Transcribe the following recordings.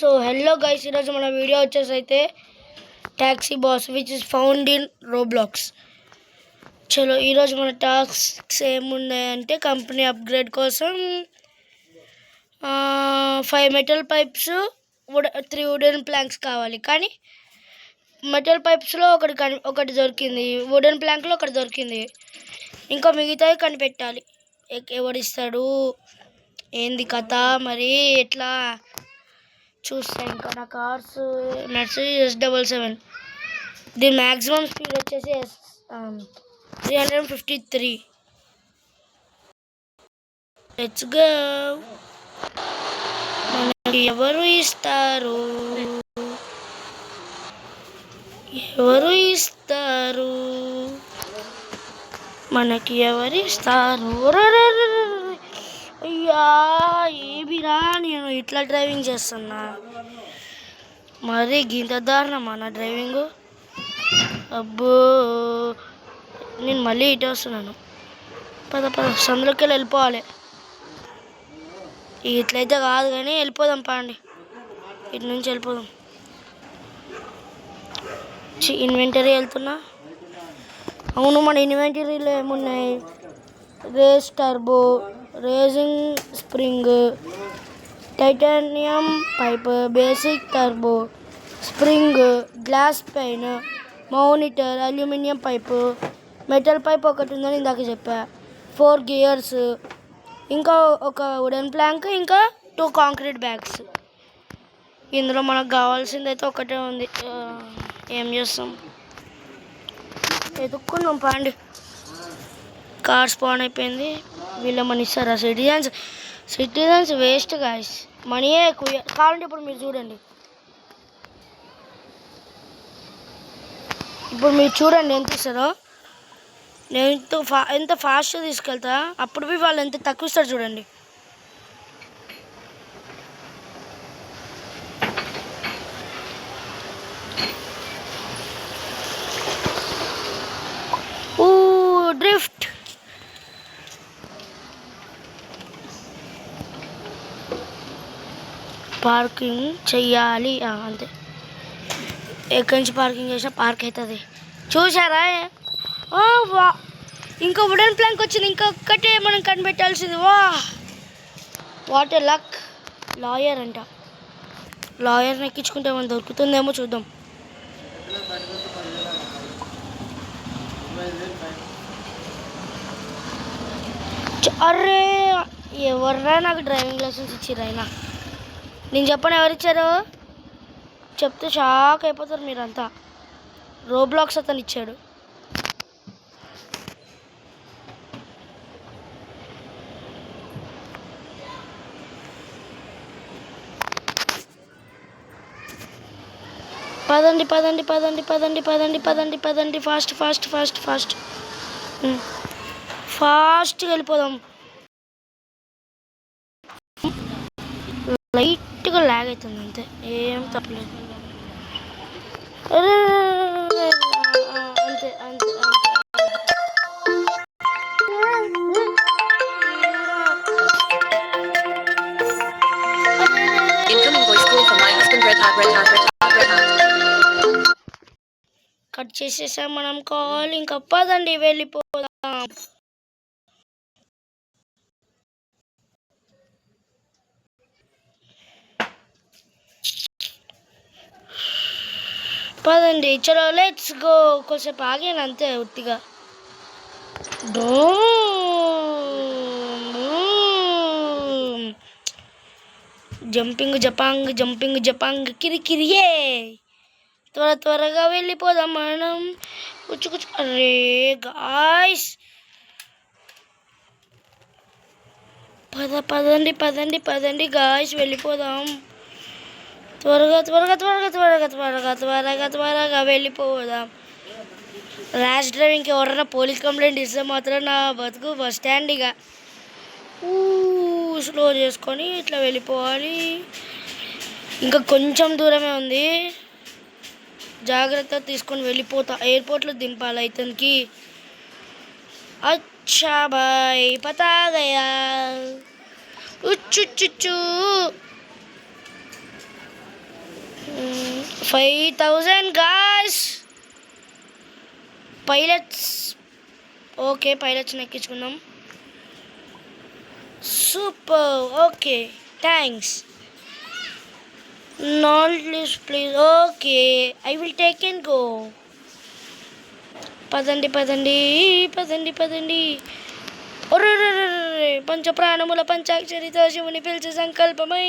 So hello guys, ఈరోజు మన video వచ్చేసి అయితే taxi boss which is found in Roblox. చలో ఈరోజు మన టాస్క్స్ ఏమున్నాయంటే కంపెనీ అప్గ్రేడ్ కోసం 5 మెటల్ పైప్స్ 3 వుడెన్ ప్లాంక్స్ కావాలి. కానీ మెటల్ పైప్స్లో ఒకటి దొరికింది, వుడెన్ ప్లాంక్లో ఒకటి దొరికింది, ఇంకా మిగతావి కనిపెట్టాలి. ఎవడిస్తాడు ఏంది కథ మరి ఎట్లా చూస్తా. ఇంకా నా కార్స్ మెర్సిడీస్ S77, దీని మ్యాక్సిమం స్పీడ్ వచ్చేసి 353. Let's go. మనకి ఎవరు ఇస్తారు మనకి ఎవరిస్తారు? అయ్యా ఏమిరా, నేను ఇట్లా డ్రైవింగ్ చేస్తున్నా, మరి గింత దారుణమా నా డ్రైవింగు? అబ్బో, నేను మళ్ళీ ఇటు వస్తున్నాను. పద సందులోకి వెళ్ళిపోవాలి. ఇట్లయితే కాదు కానీ వెళ్ళిపోదాం పాండి, ఇటు నుంచి వెళ్ళిపోదాం. ఇన్వెంటరీ వెళ్తున్నా. అవును, మన ఇన్వెంటరీలో ఏమున్నాయి? Race turbo, racing spring, titanium pipe, basic turbo, spring, glass pane, monitor, aluminium pipe, metal pipe ఒకటి ఉందని ఇందాక చెప్పా, 4 గియర్స్, ఇంకా ఒక వుడెన్ ప్లాంక్, ఇంకా 2 కాంక్రీట్ బ్యాగ్స్. ఇందులో మనకు కావాల్సింది అయితే ఒకటే ఉంది. ఏం చేస్తాం, ఎదుక్కున్నాం పాండి. కార్ స్పాన్ అయిపోయింది. వీళ్ళ మనీ ఇస్తారా? సిటిజన్స్ వేస్ట్ గాయస్, మనీయే ఎక్కువ. కావాలంటే ఇప్పుడు మీరు చూడండి, ఎంత ఇస్తారో. నేను ఎంత ఫాస్ట్గా తీసుకెళ్తా, అప్పుడు పోయి వాళ్ళు ఎంత తక్కువ ఇస్తారు చూడండి. డ్రిఫ్ట్. పార్కింగ్ చెయ్యాలి అంతే. ఎక్కడి నుంచి పార్కింగ్ చేసినా పార్క్ అవుతుంది. చూసారా? ఇంకా వుడెన్ ప్లాంక్ వచ్చింది, ఇంకొక్కటే మనం కనిపెట్టాల్సింది. What a luck. లాయర్ అంట, లాయర్ని ఎక్కించుకుంటే మనం దొరుకుతుందేమో చూద్దాం. అరే ఎవర్రా నాకు డ్రైవింగ్ లైసెన్స్ ఇచ్చిర్రు? అయినా నేను చెప్పను ఎవరిచ్చారో, చెప్తే షాక్ అయిపోతారు మీరంతా. రోబ్లాక్స్ అతను ఇచ్చాడు. పదండి ఫాస్ట్గా వెళ్ళిపోదాం. లైట్గా లాగ్ అవుతుంది అంతే, ఏం తప్పలేదు. అంతే. కట్ చేసేసాం మనం కాల్. ఇంకా పదండి వెళ్ళిపోదాం. పదండి, చలో లెట్స్ గో. కొంచెంసేపు ఆగాను అంతే ఉత్తిగా. జంపింగ్ జపాంగ్ కిరికిరియే. త్వరగా వెళ్ళిపోదాం మనం. కూర్చు. అరే గాయ్స్, పదండి గాయ్స్, వెళ్ళిపోదాం. త్వరగా వెళ్ళిపోదాం. ర్యాష్ డ్రైవింగ్కి ఎవరైనా పోలీస్ కంప్లైంట్ ఇస్తే మాత్రం నా బతుకు బస్ స్టాండ్. ఇక స్లో చేసుకొని ఇట్లా వెళ్ళిపోవాలి. ఇంకా కొంచెం దూరమే ఉంది, జాగ్రత్త తీసుకొని వెళ్ళిపోతా. ఎయిర్పోర్ట్లో దింపాలి ఇతనికి. అచ్చా బాయ్, పతా గయా. ఉచ్చు 5,000 guys. పైలట్స్ ఓకే, పైలట్స్ని ఎక్కించుకుందాం. Super, okay, thanks. Not list please. Okay, I will take and go. పదండి పదండి పదండి పదండి. పంచ ప్రాణముల పంచాక్షరితో శివుని పిలిచి సంకల్పమై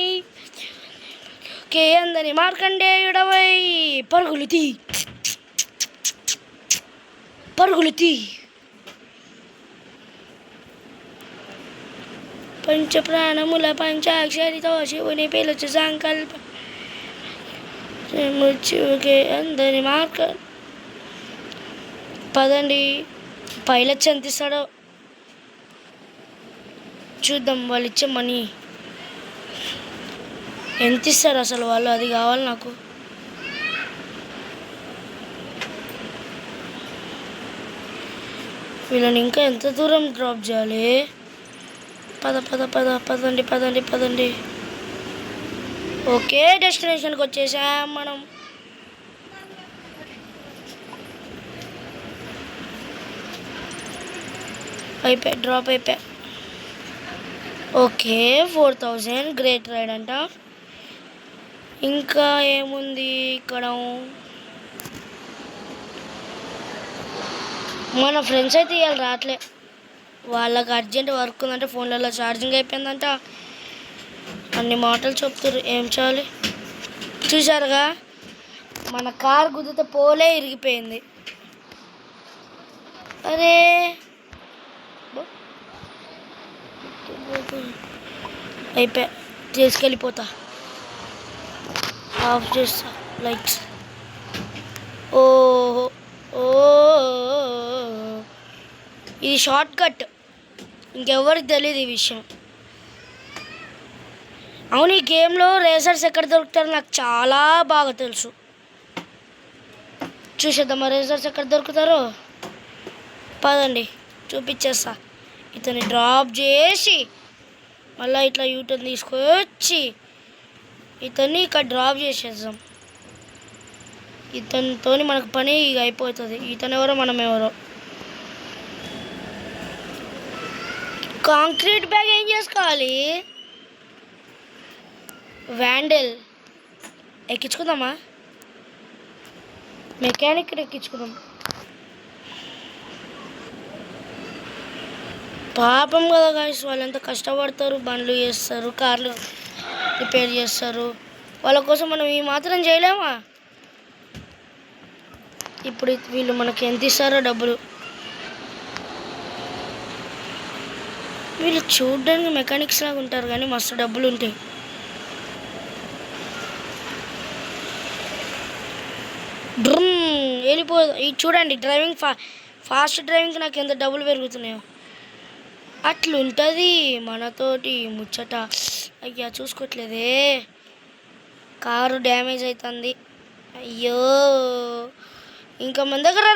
కే అందని మార్కండేయుడవై పరుగులు తీ పరుగులు తీ. పంచ ప్రాణముల పంచాక్షరితో శివుని పిలిచి సంకల్ప మృత్యుకే అందని మార్క. పదండి, పైలట్స్ ఎంత ఇస్తాడో చూద్దాం. వాళ్ళు ఇచ్చే మనీ ఎంత ఇస్తారు అసలు వాళ్ళు, అది కావాలి నాకు. వీళ్ళని ఇంకా ఎంత దూరం డ్రాప్ చేయాలి? పదండి పదండి పదండి. ఓకే, డెస్టినేషన్కి వచ్చేసాం మనం. అయిపోయి డ్రాప్ అయిపోయా. ఓకే, 4,000 గ్రేట్ రైడ్ అంట. ఇంకా ఏముంది ఇక్కడ? మన ఫ్రెండ్స్ అయితే ఇవాళ రావట్లే, వాళ్ళకి అర్జెంట్ వర్క్ ఉందంటే ఫోన్లలో ఛార్జింగ్ అయిపోయిందంట. అన్ని మాటలు చెప్తారు, ఏం చేయాలి? చూసారుగా, మన కార్ గుద్దితే పోలే ఇరిగిపోయింది. అరే అయిపోయా, తీసుకెళ్ళిపోతా. ఆఫ్ చేస్తా లైట్స్. ఓహో ఓ, ఇది షార్ట్ కట్, ఇంకెవరికి తెలియదు ఈ విషయం. అవును, ఈ గేమ్లో రేసర్స్ ఎక్కడ దొరుకుతారో నాకు చాలా బాగా తెలుసు. చూసేద్దామా రేసర్స్ ఎక్కడ దొరుకుతారో? పదండి, చూపించేస్తా. ఇతన్ని డ్రాప్ చేసి మళ్ళీ ఇట్లా యూటర్న్ తీసుకొచ్చి ఇతన్ని ఇక్కడ డ్రాప్ చేసేద్దాం. ఇతనితో మనకు పని ఇక అయిపోతుంది. ఇతను ఎవరో మనం ఎవరో. కాంక్రీట్ బ్యాగ్ ఏం చేసుకోవాలి? వ్యాండెల్ ఎక్కించుకుందామా? మెకానిక్ ఎక్కించుకుందాం. పాపం కదా గాయస్, వాళ్ళు ఎంత కష్టపడతారు, బండ్లు చేస్తారు, కార్లు రిపేర్ చేస్తారు. వాళ్ళ కోసం మనం ఈ మాత్రం చేయలేమా? ఇప్పుడు వీళ్ళు మనకి ఎంత ఇస్తారో డబ్బులు. వీళ్ళు చూడడానికి మెకానిక్స్ లాగా ఉంటారు కానీ మస్తు డబ్బులు ఉంటాయి. డ్రమ్ వెళ్ళిపోదు. ఇది చూడండి, డ్రైవింగ్ ఫాస్ట్ డ్రైవింగ్కి నాకు ఎంత డబ్బులు పెరుగుతున్నాయో. అట్లుంటుంది మనతోటి ముచ్చట. అయ్యా చూసుకోవట్లేదే, కారు డ్యామేజ్ అవుతుంది. అయ్యో, ఇంకా మన దగ్గర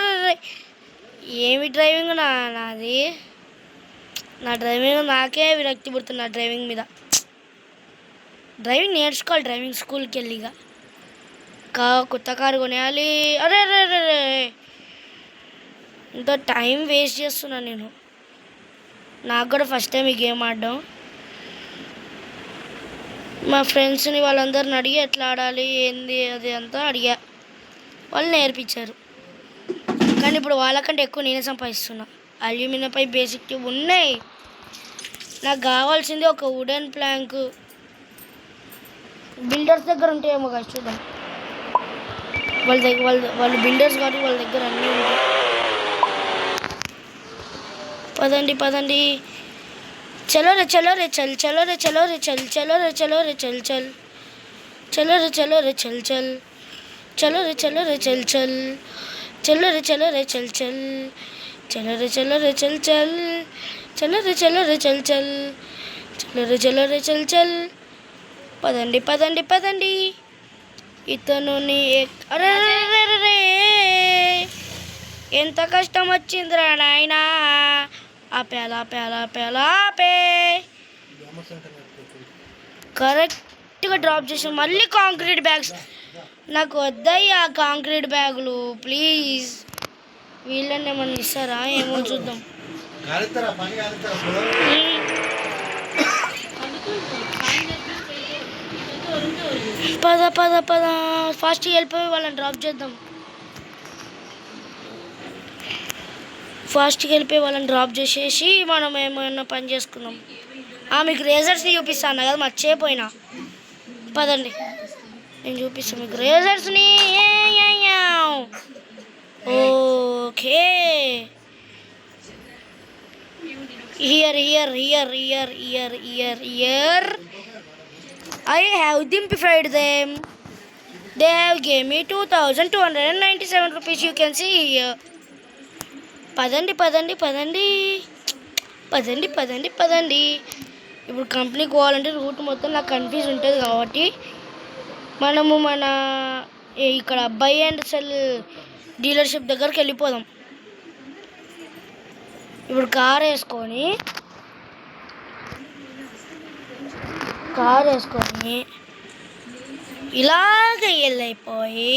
ఏమి డ్రైవింగ్ నాది. నా డ్రైవింగ్ నాకే విరక్తి పుడుతుంది. నా డ్రైవింగ్ మీద. డ్రైవింగ్ నేర్చుకోవాలి, డ్రైవింగ్ స్కూల్కి వెళ్ళి. ఇక కొత్త కారు కొనేయాలి. అరే అరే అరే, ఇంత టైం వేస్ట్ చేస్తున్నా నేను. నాకు కూడా ఫస్ట్ టైం ఈ గేమ్ ఆడడం. మా ఫ్రెండ్స్ని వాళ్ళందరిని అడిగి ఎట్లా ఆడాలి ఏంది అది అంతా అడిగా, వాళ్ళు నేర్పించారు. కానీ ఇప్పుడు వాళ్ళకంటే ఎక్కువ నేనే సంపాదిస్తున్నా. అల్యూమినియంపై బేసిక్ ఉన్నాయి. నాకు కావాల్సింది ఒక వుడెన్ ప్లాంక్. బిల్డర్స్ దగ్గర ఉంటాయేమో కదా, చూద్దాం. వాళ్ళ దగ్గర వాళ్ళు బిల్డర్స్ కాబట్టి వాళ్ళ దగ్గర అన్నీ ఉంటాయి. పదండి పదండి. చలో రే చలో రే చల్, చలో రే చలో రే చల్, చలో రే చలో రే చల్ చల్, చలో రే చలో రే చల్ చల్, చలో రే చలో రే చల్ చల్, చలో రే చలో రే చల్ చల్, చలో రే చలో రే చల్ చల్, చలో రే చలో రే చల్ చల్, చలో రే చలో రే చల్ చల్. పదండి పదండి పదండి. ఇతను అరే ఎంత కష్టం వచ్చిందిరా నాయనా. ఆపే కరెక్ట్గా డ్రాప్ చేసాం. మళ్ళీ కాంక్రీట్ బ్యాగ్స్ నాకు వద్దయ్యా కాంక్రీట్ బ్యాగులు ప్లీజ్. వీళ్ళని ఏమన్నా ఇస్తారా ఏమో చూద్దాం. పద పద పద ఫాస్ట్గా వెళ్ళిపోయి వాళ్ళని డ్రాప్ చేద్దాం. ఫాస్ట్గా వెళ్ళిపోయి వాళ్ళని డ్రాప్ చేసేసి మనం ఏమైనా పని చేసుకుందాం. మీకు రేజర్స్ని చూపిస్తాను కదా మర్చిపోయినా. పదండి నేను చూపిస్తాను మీకు రేజర్స్ని. Okay here here here here here here here I have simplified them. They have gave me 2,297 rupees. You can see here. పదండి పదండి పదండి పదండి పదండి పదండి. ఇప్పుడు కంపెనీకి పోవాలంటే రూట్ మొత్తం నాకు కన్ఫ్యూజ్ ఉంటుంది కాబట్టి మనము మన ఇక్కడ బై అండ్ సెల్ డీలర్షిప్ దగ్గరికి వెళ్ళిపోదాం. ఇప్పుడు కార్ వేసుకొని ఇలాగ వెళ్ళైపోయి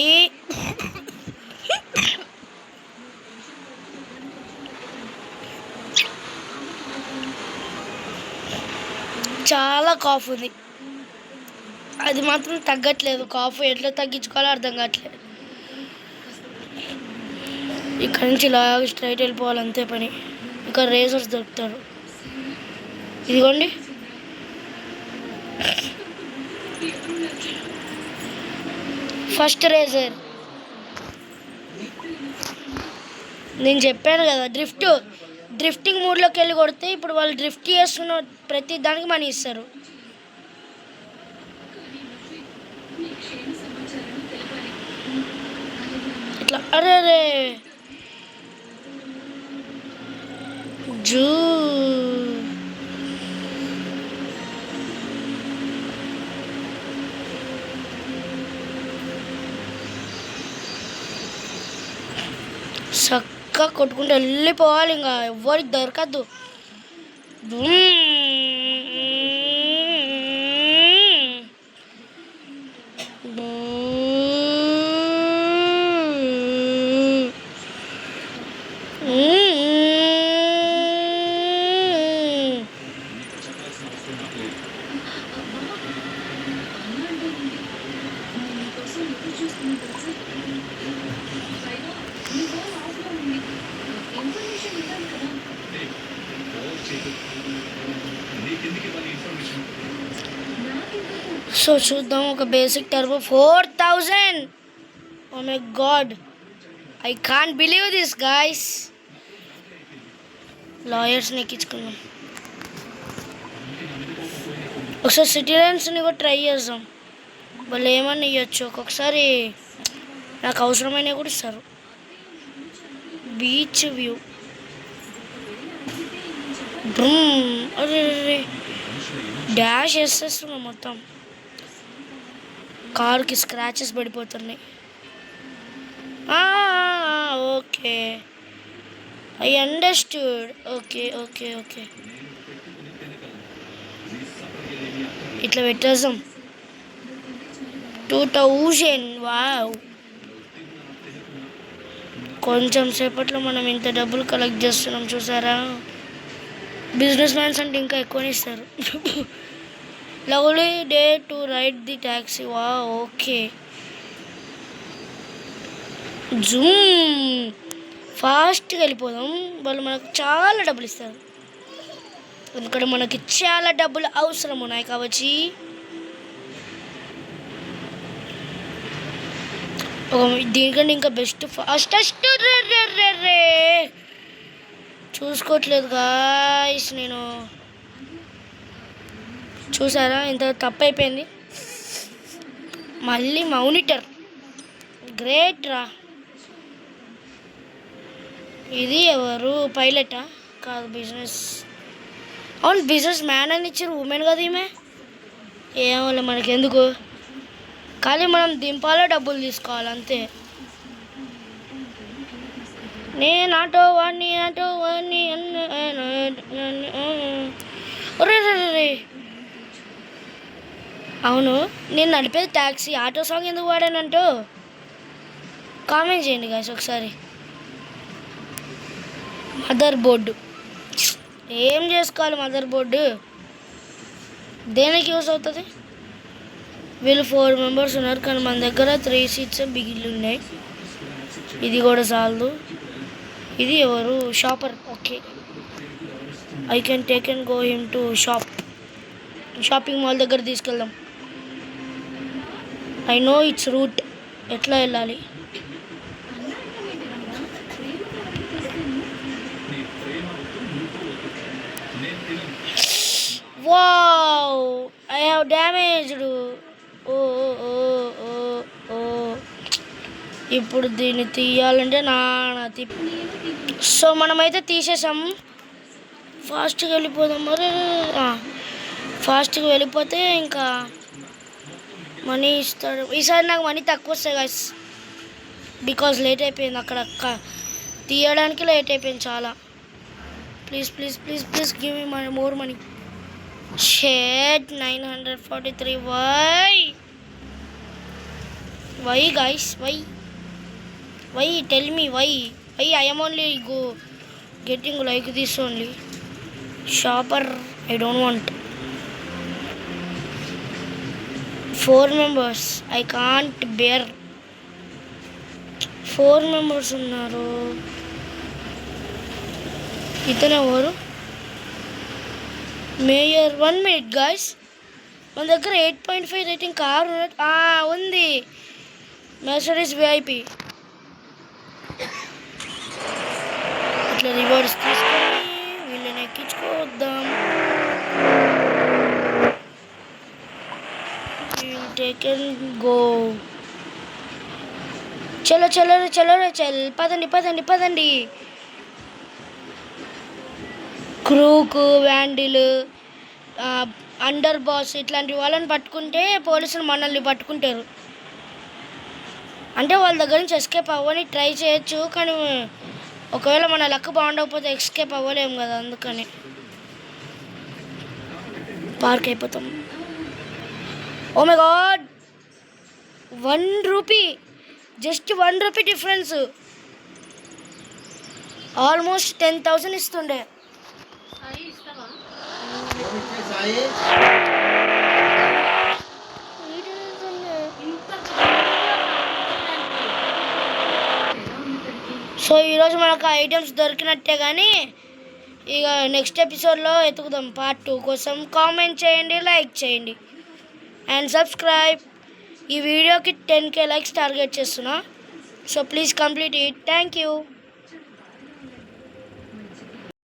చాలా కాఫ్ ఉంది, అది మాత్రం తగ్గట్లేదు. కాఫ్ ఎట్లా తగ్గించుకోవాలో అర్థం కావట్లేదు. ఇక్కడ నుంచి ఇలాగ స్ట్రైట్ వెళ్ళిపోవాలి అంతే పని. ఇక్కడ రేజర్స్ దొరుకుతారు. ఇదిగోండి ఫస్ట్ రేజర్. నేను చెప్పాను కదా డ్రిఫ్టింగ్ మూడ్లోకి వెళ్ళి కొడితే ఇప్పుడు వాళ్ళు డ్రిఫ్ట్ చేస్తున్న ప్రతి దానికి మనీ ఇస్తారు. ఇట్లా అరే రే జూ చక్కగా కొట్టుకుంటూ వెళ్ళిపోవాలి. ఇంకా ఎవరికి దొరకద్దు. సో చూద్దాం. ఒక basic turbo 4000. Oh my god, I can't believe this guys. లాయర్స్ని ఎక్కించుకుందాం. ఒకసారి సిటిజన్స్ని కూడా ట్రై చేద్దాం. వాళ్ళు ఏమన్నా ఇవ్వచ్చు. ఒక్కొక్కసారి నాకు అవసరమైనవి కూడా ఇస్తారు. Beach view. అరే డాష్ వేసేస్తున్నాం మొత్తం. కార్కి స్క్రాచెస్ పడిపోతున్నాయి. Okay I understood. Okay okay okay ఇట్లా పెట్టేద్దాం. 2000. వావ్, కొంచెం సేపట్లో మనం ఇంత డబ్బులు కలెక్ట్ చేస్తున్నాం చూసారా. బిజినెస్ మ్యాన్స్ అంటే ఇంకా ఎక్కువనే ఇస్తారు. Lovely day to ride the taxi. వా ఓకే జూమ్ ఫాస్ట్గా వెళ్ళిపోదాం. వాళ్ళు మనకు చాలా డబ్బులు ఇస్తారు, ఎందుకంటే మనకి చాలా డబ్బులు అవసరం ఉన్నాయి కాబట్టి. దీనికంటే ఇంకా బెస్ట్ ఫాస్టెస్ట్. రే చూసుకోవట్లేదు గాయ్స్, నేను చూసారా ఇంత తప్పు అయిపోయింది. మళ్ళీ మానిటర్ గ్రేట్ రా. ఇది ఎవరు పైలటా? కాదు, బిజినెస్. అవును, బిజినెస్ మ్యాన్ అని ఇచ్చారు. ఉమెన్ కదా ఈమె. ఏమో మనకెందుకు, కానీ మనం దింపాలో డబ్బులు తీసుకోవాలి అంతే. నేను ఆటో వాడిని రే అవును, నేను నడిపేది ట్యాక్సీ. ఆటో సాంగ్ ఎందుకు వాడానంటూ కామెంట్ చేయండి గాయస్ ఒకసారి. మదర్ బోర్డు ఏం చేసుకోవాలి? మదర్ బోర్డు దేనికి యూస్ అవుతుంది? వీళ్ళు 4 మెంబర్స్ ఉన్నారు, కానీ మన దగ్గర 3 సీట్స్ బిగిలు ఉన్నాయి. ఇది కూడా చాలదు. ఇది ఎవరు? Shopper. Okay, I can take and go him to shopping mall దగ్గర తీసుకెళ్దాం. ఐ నో ఇట్స్ రూట్, ఎట్లా వెళ్ళాలి? Wow, I have damaged. Oh oh oh oh ఇప్పుడు దీన్ని తీయాలంటే సో మనమైతే తీసేసాము. ఫాస్ట్గా వెళ్ళిపోదాం. మరి ఫాస్ట్గా వెళ్ళిపోతే ఇంకా మనీ ఇస్తాడు. ఈసారి నాకు మనీ తక్కువ వస్తాయి గైస్, బికాజ్ లేట్ అయిపోయింది. అక్కడ తీయడానికి లేట్ అయిపోయింది చాలా. Please please please please give me money, more money. షేట్ 943. Why guys? Why tell me why? I am only getting like this only. Shopper, I don't want. 4 members, I can't bear. 4 members ఉన్నారు. ఇతనే ఎవరు? Mayor. 1 minute guys, మన దగ్గర 8.5 rating car ఉంది. Mercedes VIP. ఇట్లా rewards తీసుకొని వీళ్ళని ఎక్కించుకోవద్దాం. Take and go. చలో చలో చలో చల్, పదండి. క్రూక్, వ్యాండిల్, అండర్ బాస్ ఇట్లాంటి వాళ్ళని పట్టుకుంటే పోలీసులు మనల్ని పట్టుకుంటారు. అంటే వాళ్ళ దగ్గర నుంచి ఎస్కేప్ అవ్వని ట్రై చేయొచ్చు, కానీ ఒకవేళ మన లక్ బాగుండకపోతే ఎస్కేప్ అవ్వలేము కదా, అందుకని పార్క్ అయిపోతాం. Oh my god, 1 rupee, just 1 rupee difference. Almost 10,000 ఇస్తుండే. సో ఈరోజు మనకు ఐటమ్స్ దొరికినట్టే, కానీ ఇక నెక్స్ట్ ఎపిసోడ్లో ఎతుకుదాం. పార్ట్ 2 కోసం కామెంట్ చేయండి, లైక్ చేయండి అండ్ సబ్స్క్రైబ్. ఈ వీడియోకి 10K లైక్స్ టార్గెట్ చేస్తున్నా. So please complete it. Thank you.